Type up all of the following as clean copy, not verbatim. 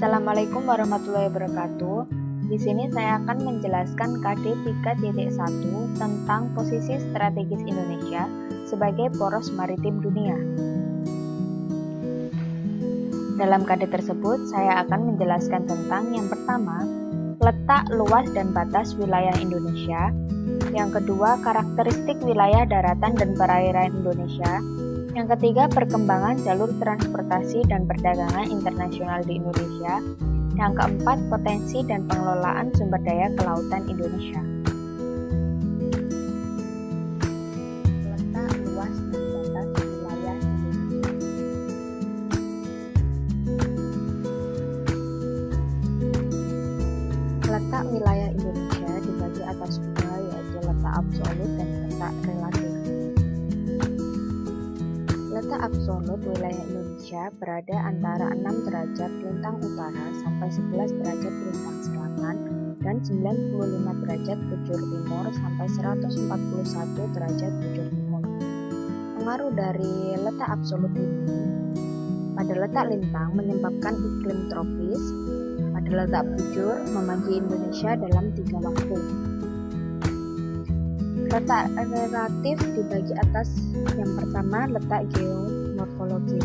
Assalamualaikum warahmatullahi wabarakatuh. Di sini saya akan menjelaskan KD 3.1 tentang posisi strategis Indonesia sebagai poros maritim dunia. Dalam KD tersebut, saya akan menjelaskan tentang yang pertama, letak luas dan batas wilayah Indonesia. Yang kedua, karakteristik wilayah daratan dan perairan Indonesia. Yang ketiga, perkembangan jalur transportasi dan perdagangan internasional di Indonesia. Yang keempat, potensi dan pengelolaan sumber daya kelautan Indonesia. Letak luas dan batas wilayah Indonesia. Letak wilayah Indonesia dibagi atas dua, yaitu letak absolut dan letak relatif. Letak absolut wilayah Indonesia berada antara 6 derajat lintang utara sampai 11 derajat lintang selatan dan 95 derajat bujur timur sampai 141 derajat bujur timur. Pengaruh dari letak absolut ini pada letak lintang menyebabkan iklim tropis, pada letak bujur membagi Indonesia dalam 3 waktu. Letak relatif dibagi atas yang pertama letak geomorfologis.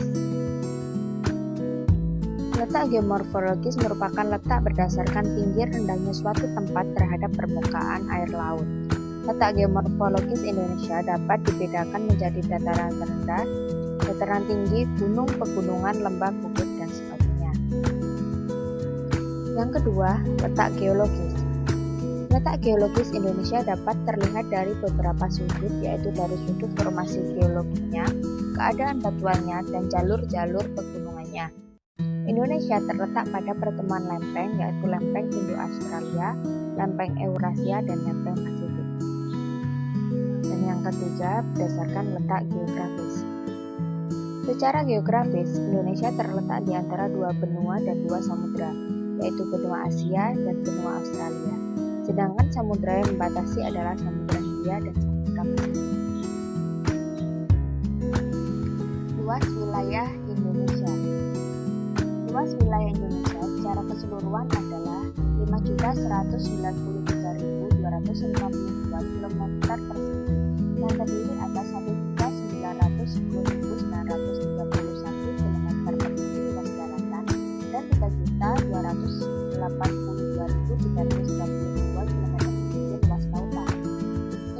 Letak geomorfologis merupakan letak berdasarkan tinggi rendahnya suatu tempat terhadap permukaan air laut. Letak geomorfologis Indonesia dapat dibedakan menjadi dataran rendah, dataran tinggi, gunung, pegunungan, lembah, bukit, dan sebagainya. Yang kedua, letak geologis. Letak geologis Indonesia dapat terlihat dari beberapa sudut, yaitu dari sudut formasi geologinya, keadaan batuannya, dan jalur-jalur pegunungannya. Indonesia terletak pada pertemuan lempeng, yaitu lempeng Indo-Australia, lempeng Eurasia, dan lempeng Pasifik. Dan yang ketiga, berdasarkan letak geografis. Secara geografis, Indonesia terletak di antara 2 benua dan 2 samudra, yaitu benua Asia dan benua Australia. Sedangkan samudra yang membatasi adalah Samudra Hindia dan Samudra Pasifik. Luas wilayah Indonesia. Luas wilayah Indonesia secara keseluruhan adalah 5.193.252 km persegi yang terdiri atas 1.910.931 km persegi luas daratan dan 3.282.332 luas lautan.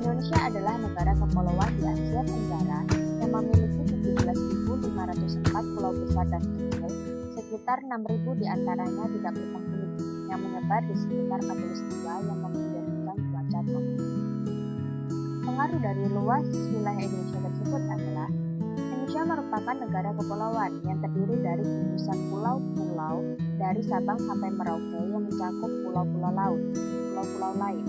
Indonesia adalah negara kepulauan di Asia Tenggara yang memiliki 17.504 pulau besar dan kecil, sekitar 6.000 diantaranya tidak berpenghuni, yang menyebar di sekitar khatulistiwa yang memungkinkan cuaca tropis. Pengaruh dari luas wilayah Indonesia tersebut adalah Indonesia merupakan negara kepulauan yang terdiri dari gugusan pulau-pulau dari Sabang sampai Merauke yang mencakup pulau-pulau lain.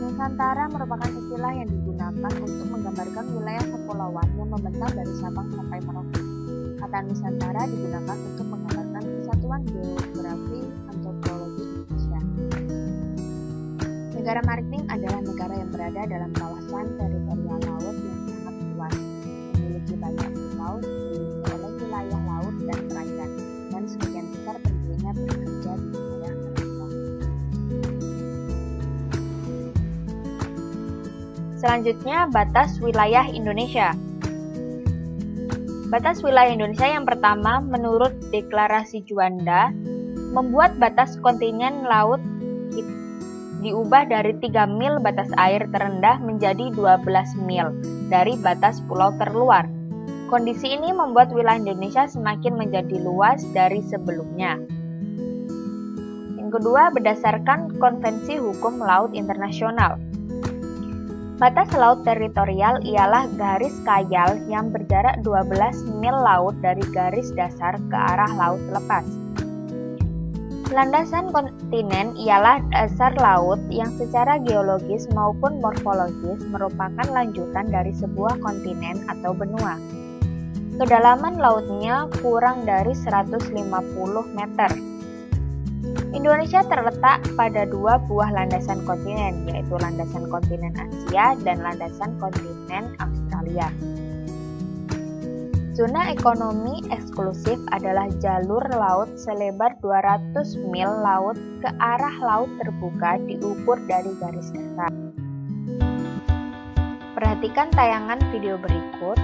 Nusantara merupakan istilah yang digunakan untuk menggambarkan wilayah kepulauan yang membentang dari Sabang sampai Merauke. Kata Nusantara digunakan untuk menggambarkan kesatuan geografi antropologi Indonesia. Negara maritim adalah negara yang berada dalam kawasan teritorial laut yang sangat luas, memiliki banyak pulau, dikelilingi oleh wilayah laut dan perairan, dan sebagian besar penduduknya bekerja di wilayah perairan. Selanjutnya, batas wilayah Indonesia. Batas wilayah Indonesia yang pertama, menurut Deklarasi Juanda, membuat batas kontinen laut diubah dari 3 mil batas air terendah menjadi 12 mil dari batas pulau terluar. Kondisi ini membuat wilayah Indonesia semakin menjadi luas dari sebelumnya. Yang kedua, berdasarkan Konvensi Hukum Laut Internasional. Batas laut teritorial ialah garis kayal yang berjarak 12 mil laut dari garis dasar ke arah laut lepas. Landasan kontinen ialah dasar laut yang secara geologis maupun morfologis merupakan lanjutan dari sebuah kontinen atau benua. Kedalaman lautnya kurang dari 150 meter. Indonesia terletak pada 2 buah landasan kontinen, yaitu landasan kontinen Asia dan landasan kontinen Australia. Zona ekonomi eksklusif adalah jalur laut selebar 200 mil laut ke arah laut terbuka diukur dari garis dasar. Perhatikan tayangan video berikut.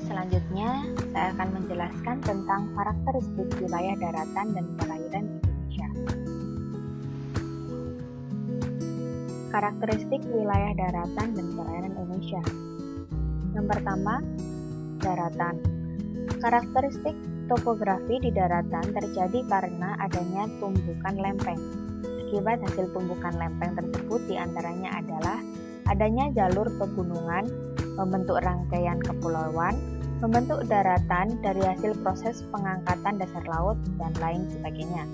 Selanjutnya, saya akan menjelaskan tentang karakteristik wilayah daratan dan perairan Indonesia. Karakteristik wilayah daratan dan perairan Indonesia. Yang pertama, daratan. Karakteristik topografi di daratan terjadi karena adanya tumbukan lempeng. Akibat hasil tumbukan lempeng tersebut diantaranya adalah adanya jalur pegunungan, membentuk rangkaian kepulauan, membentuk daratan dari hasil proses pengangkatan dasar laut, dan lain sebagainya.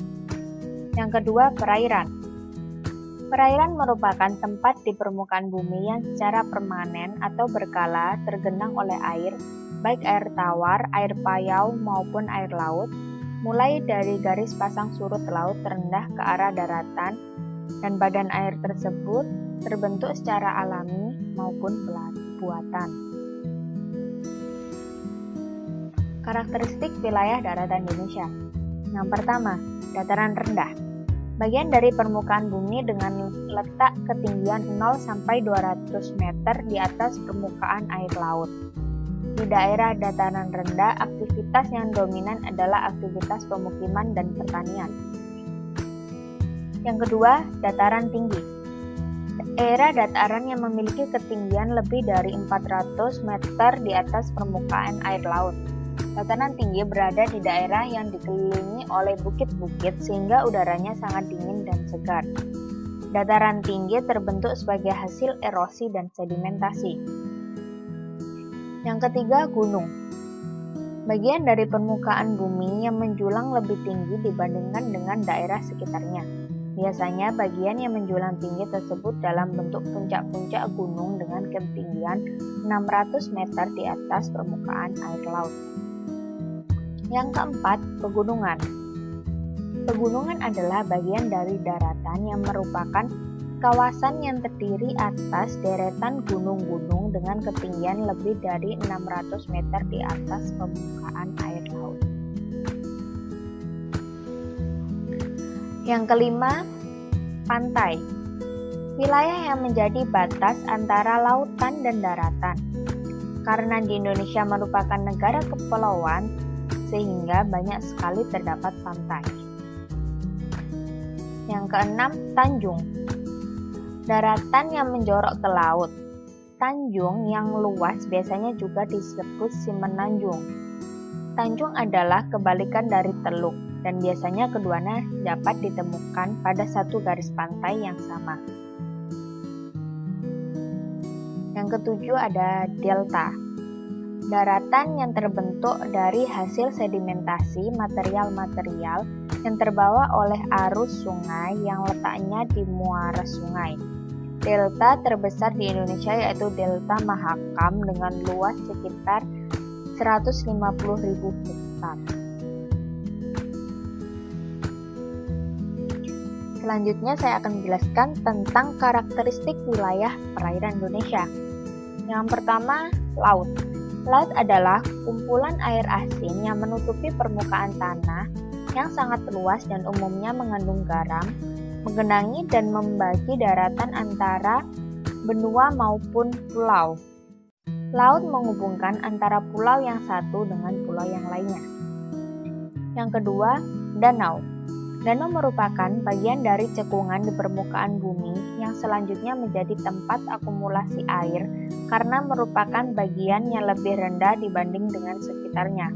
Yang kedua, perairan. Perairan merupakan tempat di permukaan bumi yang secara permanen atau berkala tergenang oleh air, baik air tawar, air payau, maupun air laut, mulai dari garis pasang surut laut terendah ke arah daratan, dan badan air tersebut terbentuk secara alami maupun buatan. Karakteristik wilayah daratan Indonesia. Yang pertama, dataran rendah. Bagian dari permukaan bumi dengan letak ketinggian 0 sampai 200 meter di atas permukaan air laut. Di daerah dataran rendah, aktivitas yang dominan adalah aktivitas pemukiman dan pertanian. Yang kedua, dataran tinggi. Daerah dataran yang memiliki ketinggian lebih dari 400 meter di atas permukaan air laut. Dataran tinggi berada di daerah yang dikelilingi oleh bukit-bukit sehingga udaranya sangat dingin dan segar. Dataran tinggi terbentuk sebagai hasil erosi dan sedimentasi. Yang ketiga, gunung. Bagian dari permukaan bumi yang menjulang lebih tinggi dibandingkan dengan daerah sekitarnya. Biasanya bagian yang menjulang tinggi tersebut dalam bentuk puncak-puncak gunung dengan ketinggian 600 meter di atas permukaan air laut. Yang keempat, pegunungan. Pegunungan adalah bagian dari daratan yang merupakan kawasan yang terdiri atas deretan gunung-gunung dengan ketinggian lebih dari 600 meter di atas permukaan air laut. Yang kelima, pantai. Wilayah yang menjadi batas antara lautan dan daratan. Karena di Indonesia merupakan negara kepulauan, sehingga banyak sekali terdapat pantai. Yang keenam, tanjung. Daratan yang menjorok ke laut. Tanjung yang luas biasanya juga disebut semenanjung. Tanjung adalah kebalikan dari teluk, dan biasanya keduanya dapat ditemukan pada satu garis pantai yang sama. Yang ketujuh ada delta. Daratan yang terbentuk dari hasil sedimentasi material-material yang terbawa oleh arus sungai yang letaknya di muara sungai. Delta terbesar di Indonesia yaitu Delta Mahakam dengan luas sekitar 150.000 hektar. Selanjutnya saya akan menjelaskan tentang karakteristik wilayah perairan Indonesia. Yang pertama, laut. Laut adalah kumpulan air asin yang menutupi permukaan tanah yang sangat luas dan umumnya mengandung garam, menggenangi dan membagi daratan antara benua maupun pulau. Laut menghubungkan antara pulau yang satu dengan pulau yang lainnya. Yang kedua, danau. Danau merupakan bagian dari cekungan di permukaan bumi yang selanjutnya menjadi tempat akumulasi air karena merupakan bagian yang lebih rendah dibanding dengan sekitarnya.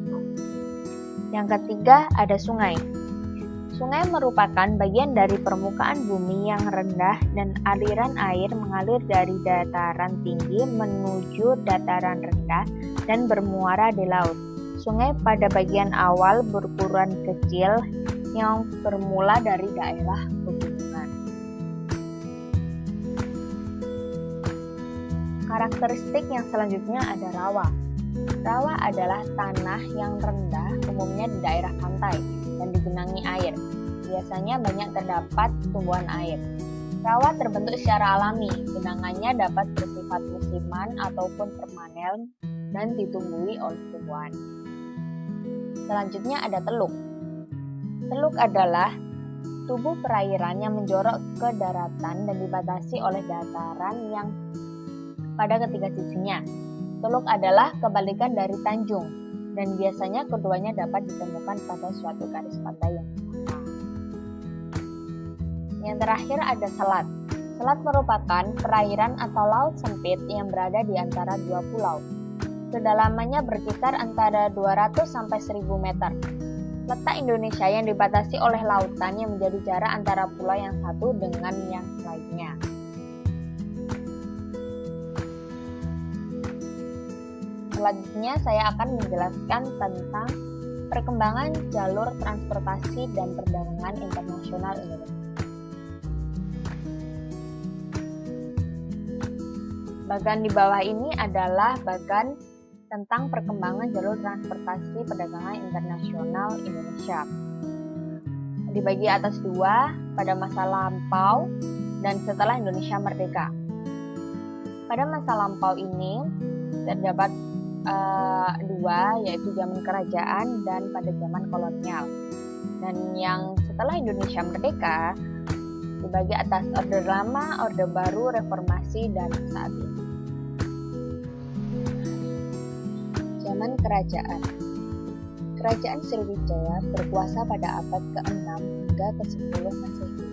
Yang ketiga, ada sungai. Sungai merupakan bagian dari permukaan bumi yang rendah dan aliran air mengalir dari dataran tinggi menuju dataran rendah dan bermuara di laut. Sungai pada bagian awal berukuran kecil yang bermula dari daerah pegunungan. Karakteristik yang selanjutnya ada rawa. Rawa adalah tanah yang rendah, umumnya di daerah pantai, dan digenangi air. Biasanya banyak terdapat tumbuhan air. Rawa terbentuk secara alami, genangannya dapat bersifat musiman ataupun permanen dan ditumbuhi oleh tumbuhan. Selanjutnya ada teluk. Teluk adalah tubuh perairan yang menjorok ke daratan dan dibatasi oleh dataran yang pada ketiga sisinya. Teluk adalah kebalikan dari tanjung, dan biasanya keduanya dapat ditemukan pada suatu garis pantai yang sama. Yang terakhir ada selat. Selat merupakan perairan atau laut sempit yang berada di antara dua pulau. Kedalamannya berkisar antara 200 sampai 1000 meter. Letak Indonesia yang dibatasi oleh lautan yang menjadi jarak antara pulau yang satu dengan yang lainnya. Selanjutnya saya akan menjelaskan tentang perkembangan jalur transportasi dan perdagangan internasional Indonesia. Bagan di bawah ini adalah bagan tentang perkembangan jalur transportasi perdagangan internasional Indonesia. Dibagi atas dua, pada masa lampau dan setelah Indonesia merdeka. Pada masa lampau ini terdapat dua, yaitu zaman kerajaan dan pada zaman kolonial. Dan yang setelah Indonesia merdeka terbagi atas Orde Lama, Orde Baru, Reformasi, dan saat ini. Zaman Kerajaan. Kerajaan Sriwijaya berkuasa pada abad ke-6 hingga ke-10 Masehi.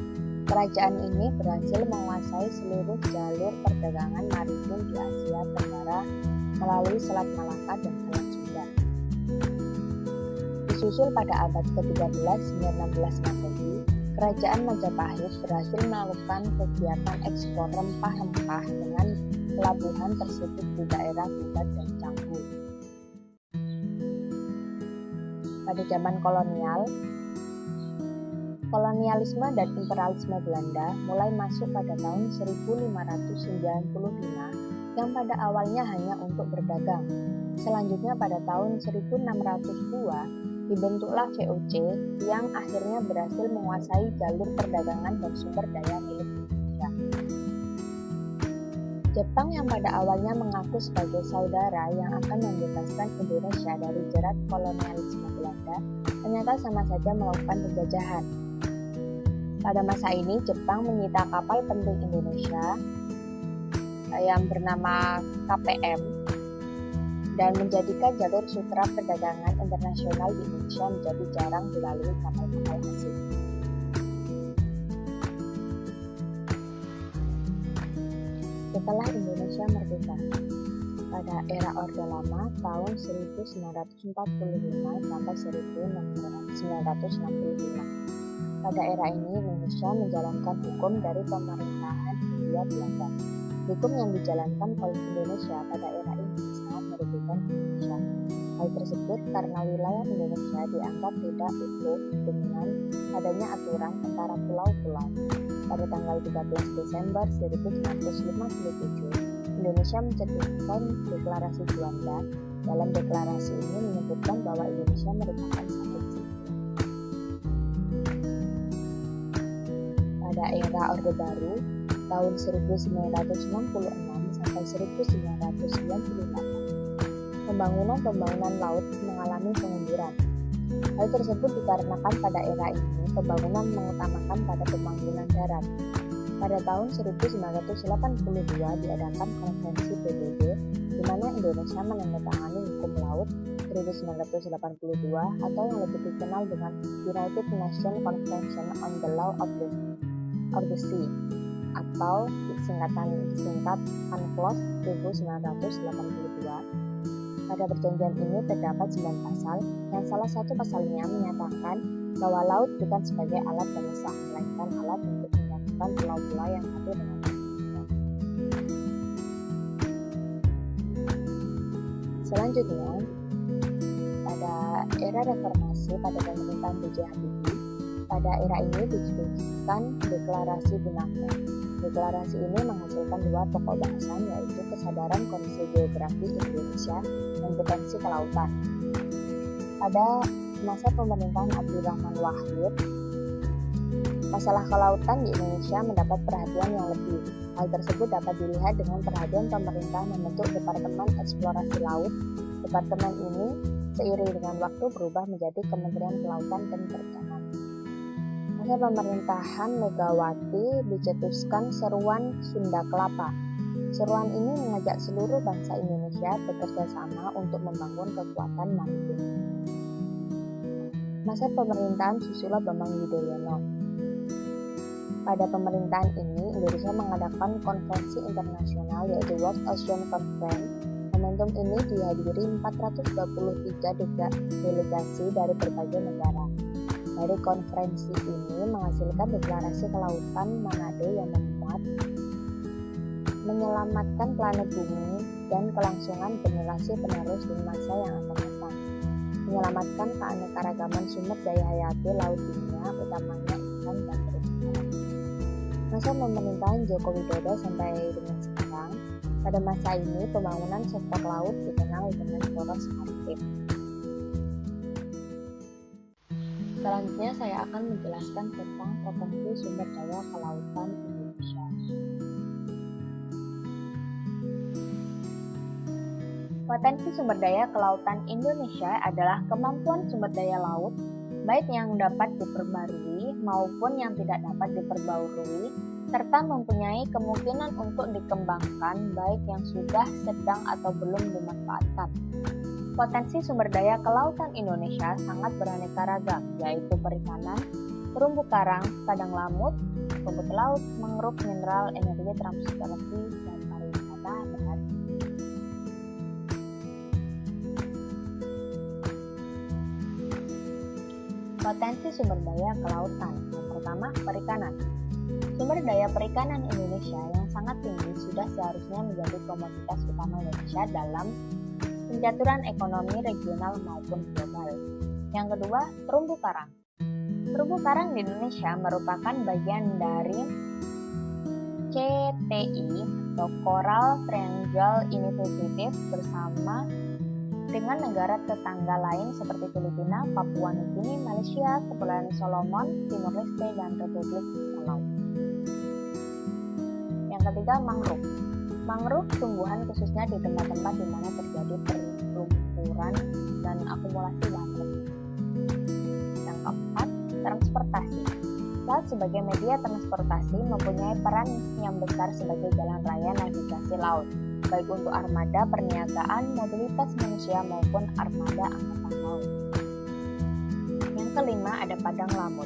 Kerajaan ini berhasil menguasai seluruh jalur perdagangan maritim di Asia Tenggara melalui Selat Malaka dan Selat Sunda. Disusul pada abad ke-13 hingga 16 Masehi, Kerajaan Majapahit berhasil melakukan kegiatan ekspor rempah-rempah dengan pelabuhan tersebut di daerah Bubat dan Canggu. Pada zaman kolonial, kolonialisme dan imperialisme Belanda mulai masuk pada tahun 1595 yang pada awalnya hanya untuk berdagang. Selanjutnya pada tahun 1602 dibentuklah VOC yang akhirnya berhasil menguasai jalur perdagangan dan sumber daya milik Indonesia. Jepang yang pada awalnya mengaku sebagai saudara yang akan membebaskan Indonesia dari jerat kolonialisme Belanda, ternyata sama saja melakukan penjajahan. Pada masa ini, Jepang menyita kapal penting Indonesia yang bernama KPM dan menjadikan jalur sutra perdagangan internasional di Indonesia menjadi jarang dilalui kapal-kapal asing. Setelah Indonesia merdeka, pada era Orde Lama tahun 1945 sampai 1965. Pada era ini, Indonesia menjalankan hukum dari pemerintahan Hindia Belanda. Hukum yang dijalankan oleh Indonesia pada era ini sangat merugikan Indonesia. Hal tersebut karena wilayah Indonesia dianggap tidak utuh dengan adanya aturan antara pulau-pulau. Pada tanggal 13 Desember 1957, Indonesia mencetuskan Deklarasi Juanda. Dalam deklarasi ini menyebutkan bahwa Indonesia merupakan satu kesatuan. Pada era Orde Baru tahun 1966 sampai 1998, pembangunan laut mengalami pengunduran. Hal tersebut dikarenakan pada era ini pembangunan mengutamakan pada pembangunan darat. Pada tahun 1982 diadakan konferensi PBB di mana Indonesia menandatangani hukum laut 1982 atau yang lebih dikenal dengan United Nations Convention on the Law of the Sea atau disingkat UNCLOS 1982. Pada perjanjian ini terdapat 9 pasal yang salah satu pasalnya menyatakan bahwa laut bukan sebagai alat pemisah, melainkan alat untuk menyatukan pulau-pulau yang satu dengan lainnya. Selanjutnya, pada era reformasi pada pemerintahan B.J. Habibie, pada era ini dituliskan Deklarasi Bunaknya. Deklarasi ini menghasilkan 2 pokok bahasan, yaitu kesadaran kondisi geografis Indonesia dan potensi kelautan. Pada masa pemerintahan Abdurrahman Wahid, masalah kelautan di Indonesia mendapat perhatian yang lebih. Hal tersebut dapat dilihat dengan perhatian pemerintah membentuk Departemen Eksplorasi Laut. Departemen ini seiring dengan waktu berubah menjadi Kementerian Kelautan dan Perikanan. Masa pemerintahan Megawati dicetuskan Seruan Sunda Kelapa. Seruan ini mengajak seluruh bangsa Indonesia bekerja sama untuk membangun kekuatan maritim. Masa pemerintahan Susilo Bambang Yudhoyono. Pada pemerintahan ini, Indonesia mengadakan konferensi internasional yaitu World Ocean Conference. Momentum ini dihadiri 423 delegasi dari berbagai negara. Dari konferensi ini menghasilkan deklarasi kelautan Manado yang memuat menyelamatkan planet bumi dan kelangsungan generasi penerus di masa yang akan datang, menyelamatkan keanekaragaman sumber daya hayati laut dunia, utamanya ikan dan terumbu karang. Masa pemerintahan Joko Widodo sampai dengan sekarang, pada masa ini pembangunan sektor laut dikenal dengan poros maritim. Selanjutnya saya akan menjelaskan tentang potensi sumber daya kelautan Indonesia. Potensi sumber daya kelautan Indonesia adalah kemampuan sumber daya laut baik yang dapat diperbarui maupun yang tidak dapat diperbarui, serta mempunyai kemungkinan untuk dikembangkan baik yang sudah, sedang, atau belum dimanfaatkan. Potensi sumber daya kelautan Indonesia sangat beraneka ragam, yaitu perikanan, terumbu karang, padang laut, rumput laut, mangrove, mineral, energi transportasi, dan pariwisata bahari. Potensi sumber daya kelautan. Yang pertama, perikanan. Sumber daya perikanan Indonesia yang sangat tinggi sudah seharusnya menjadi komoditas utama Indonesia dalam penjaturan ekonomi regional maupun global. Yang kedua, terumbu karang. Terumbu karang di Indonesia merupakan bagian dari CTI atau Coral Triangle Initiative bersama dengan negara tetangga lain seperti Filipina, Papua Nugini, Malaysia, Kepulauan Solomon, Timor Leste, dan Republik Palau. Yang ketiga, mangrove. Mangrove tumbuhan khususnya di tempat-tempat di mana terjadi perlumpuran dan akumulasi bahan. Yang keempat, transportasi. Laut sebagai media transportasi mempunyai peran yang besar sebagai jalan raya navigasi laut, baik untuk armada perniagaan, mobilitas manusia maupun armada angkatan laut. Yang kelima, ada padang lamun.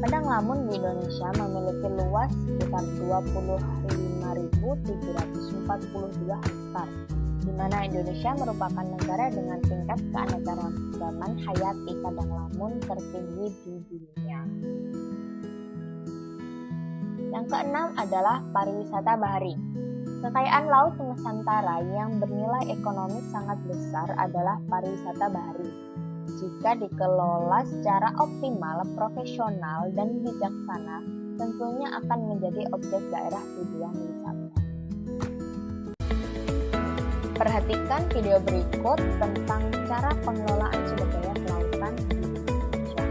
Padang lamun di Indonesia memiliki luas sekitar 25.742 hektar, di mana Indonesia merupakan negara dengan tingkat keanekaragaman hayati padang lamun tertinggi di dunia. Yang keenam adalah pariwisata bahari. Kekayaan laut Nusantara yang bernilai ekonomis sangat besar adalah pariwisata bahari. Jika dikelola secara optimal, profesional, dan bijaksana, tentunya akan menjadi objek daerah tujuan wisata. Perhatikan video berikut tentang cara pengelolaan sumber daya kelautan di Indonesia.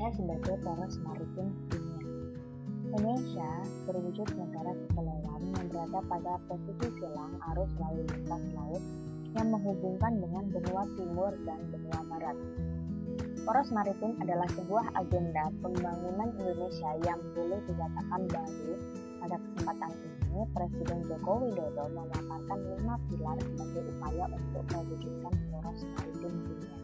Indonesia sebagai poros maritim dunia. Indonesia berwujud negara kepulauan yang berada pada posisi silang arus lalu lintas laut yang menghubungkan dengan benua timur dan benua barat. Poros maritim adalah sebuah agenda pembangunan Indonesia yang boleh dikatakan baru. Pada kesempatan ini, Presiden Joko Widodo memaparkan 5 pilar sebagai upaya untuk mewujudkan poros maritim dunia.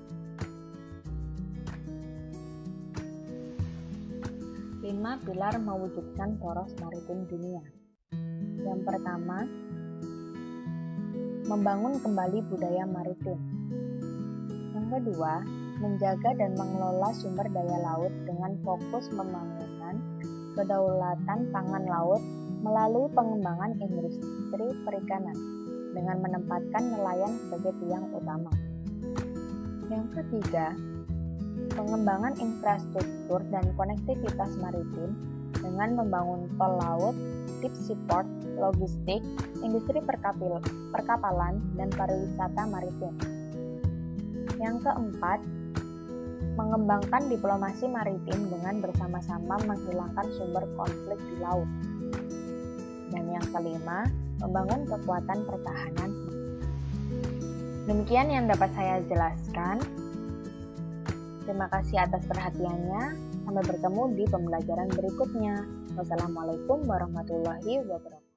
5 pilar mewujudkan poros maritim dunia. Yang pertama, membangun kembali budaya maritim. Yang kedua, menjaga dan mengelola sumber daya laut dengan fokus pembangunan kedaulatan pangan laut melalui pengembangan industri perikanan dengan menempatkan nelayan sebagai tiang utama. Yang ketiga, pengembangan infrastruktur dan konektivitas maritim dengan membangun tol laut, ship support, logistik, industri perkapalan, dan pariwisata maritim. Yang keempat, mengembangkan diplomasi maritim dengan bersama-sama menghilangkan sumber konflik di laut. Dan yang kelima, membangun kekuatan pertahanan. Demikian yang dapat saya jelaskan. Terima kasih atas perhatiannya. Sampai bertemu di pembelajaran berikutnya. Wassalamualaikum warahmatullahi wabarakatuh.